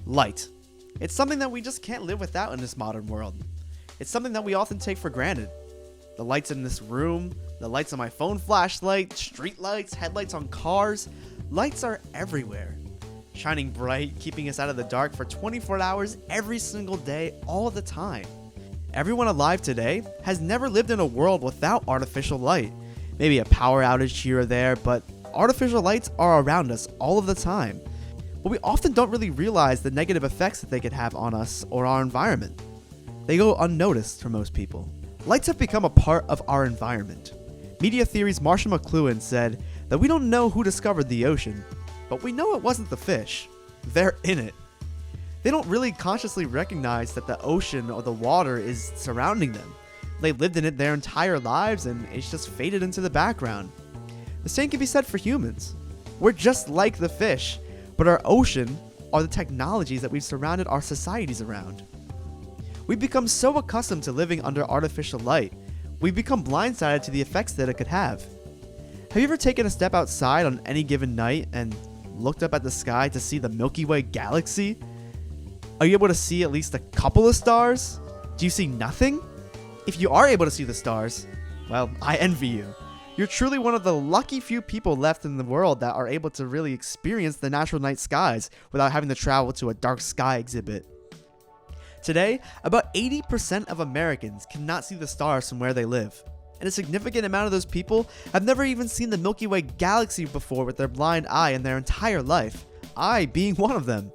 Light. It's something that we just can't live without in this modern world. It's something that we often take for granted. The lights in this room, the lights on my phone flashlight, street lights, headlights on cars. Lights are everywhere. Shining bright, keeping us out of the dark for 24 hours every single day, all the time. Everyone alive today has never lived in a world without artificial light. Maybe a power outage here or there, but artificial lights are around us all of the time. But we often don't really realize the negative effects that they could have on us or our environment. They go unnoticed for most people. Lights have become a part of our environment. Media theory's Marshall McLuhan said that we don't know who discovered the ocean, but we know it wasn't the fish. They're in it. They don't really consciously recognize that the ocean or the water is surrounding them. They lived in it their entire lives and it's just faded into the background. The same can be said for humans. We're just like the fish, but our ocean are the technologies that we've surrounded our societies around. We've become so accustomed to living under artificial light, we've become blindsided to the effects that it could have. Have you ever taken a step outside on any given night and looked up at the sky to see the Milky Way galaxy? Are you able to see at least a couple of stars? Do you see nothing? If you are able to see the stars, well, I envy you. You're truly one of the lucky few people left in the world that are able to really experience the natural night skies without having to travel to a dark sky exhibit. Today, about 80% of Americans cannot see the stars from where they live, and a significant amount of those people have never even seen the Milky Way galaxy before with their blind eye in their entire life, I being one of them.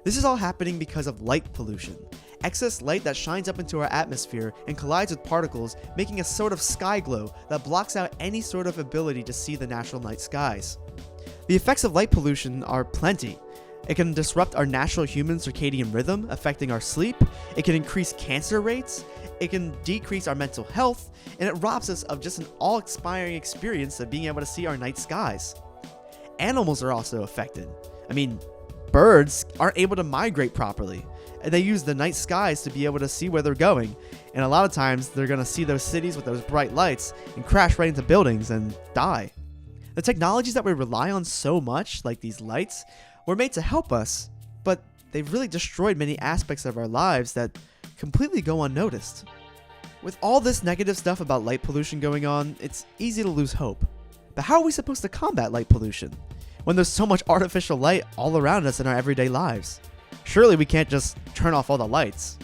This is all happening because of light pollution. Excess light that shines up into our atmosphere and collides with particles, making a sort of sky glow that blocks out any sort of ability to see the natural night skies. The effects of light pollution are plenty. It can disrupt our natural human circadian rhythm, affecting our sleep. It can increase cancer rates. It can decrease our mental health, and it robs us of just an all-expiring experience of being able to see our night skies. Animals are also affected. Birds aren't able to migrate properly, and they use the night skies to be able to see where they're going, and a lot of times they're going to see those cities with those bright lights and crash right into buildings and die. The technologies that we rely on so much, like these lights, were made to help us, but they've really destroyed many aspects of our lives that completely go unnoticed. With all this negative stuff about light pollution going on, it's easy to lose hope. But how are we supposed to combat light pollution when there's so much artificial light all around us in our everyday lives? Surely we can't just turn off all the lights,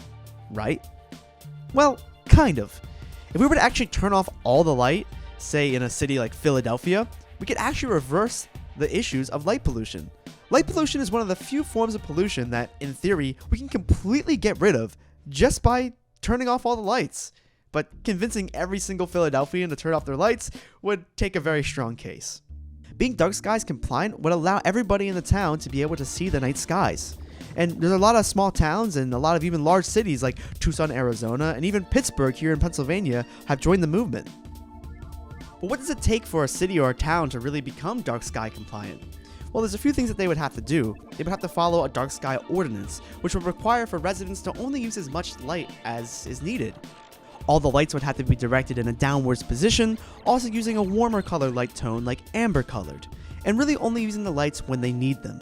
right? Well, kind of. If we were to actually turn off all the light, say in a city like Philadelphia, we could actually reverse the issues of light pollution. Light pollution is one of the few forms of pollution that, in theory, we can completely get rid of just by turning off all the lights. But convincing every single Philadelphian to turn off their lights would take a very strong case. Being dark skies compliant would allow everybody in the town to be able to see the night skies. And there's a lot of small towns and a lot of even large cities like Tucson, Arizona, and even Pittsburgh here in Pennsylvania have joined the movement. But what does it take for a city or a town to really become dark sky compliant? Well, there's a few things that they would have to do. They would have to follow a dark sky ordinance, which would require for residents to only use as much light as is needed. All the lights would have to be directed in a downwards position, also using a warmer color light tone like amber colored, and really only using the lights when they need them.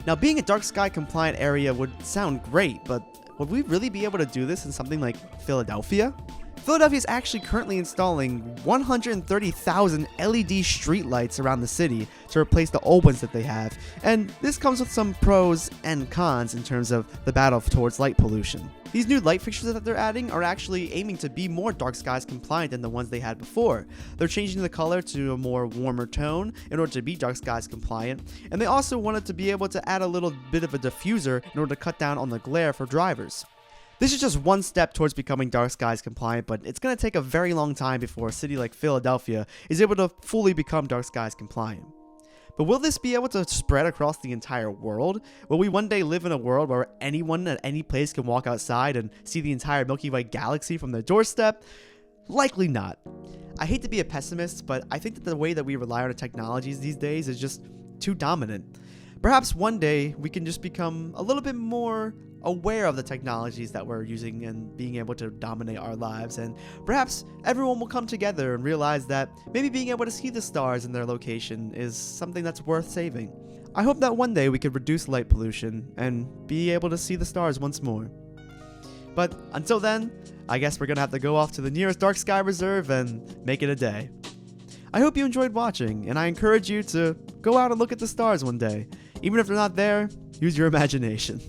Now, being a dark sky compliant area would sound great, but would we really be able to do this in something like Philadelphia? Philadelphia is actually currently installing 130,000 LED street lights around the city to replace the old ones that they have, and this comes with some pros and cons in terms of the battle towards light pollution. These new light fixtures that they're adding are actually aiming to be more dark skies compliant than the ones they had before. They're changing the color to a more warmer tone in order to be dark skies compliant, and they also wanted to be able to add a little bit of a diffuser in order to cut down on the glare for drivers. This is just one step towards becoming dark skies compliant, but it's going to take a very long time before a city like Philadelphia is able to fully become dark skies compliant. But will this be able to spread across the entire world? Will we one day live in a world where anyone at any place can walk outside and see the entire Milky Way galaxy from their doorstep? Likely not. I hate to be a pessimist, but I think that the way that we rely on the technologies these days is just too dominant. Perhaps one day we can just become a little bit more aware of the technologies that we're using and being able to dominate our lives, and perhaps everyone will come together and realize that maybe being able to see the stars in their location is something that's worth saving. I hope that one day we could reduce light pollution and be able to see the stars once more. But until then, I guess we're gonna have to go off to the nearest dark sky reserve and make it a day. I hope you enjoyed watching, and I encourage you to go out and look at the stars one day. Even if they're not there, use your imagination.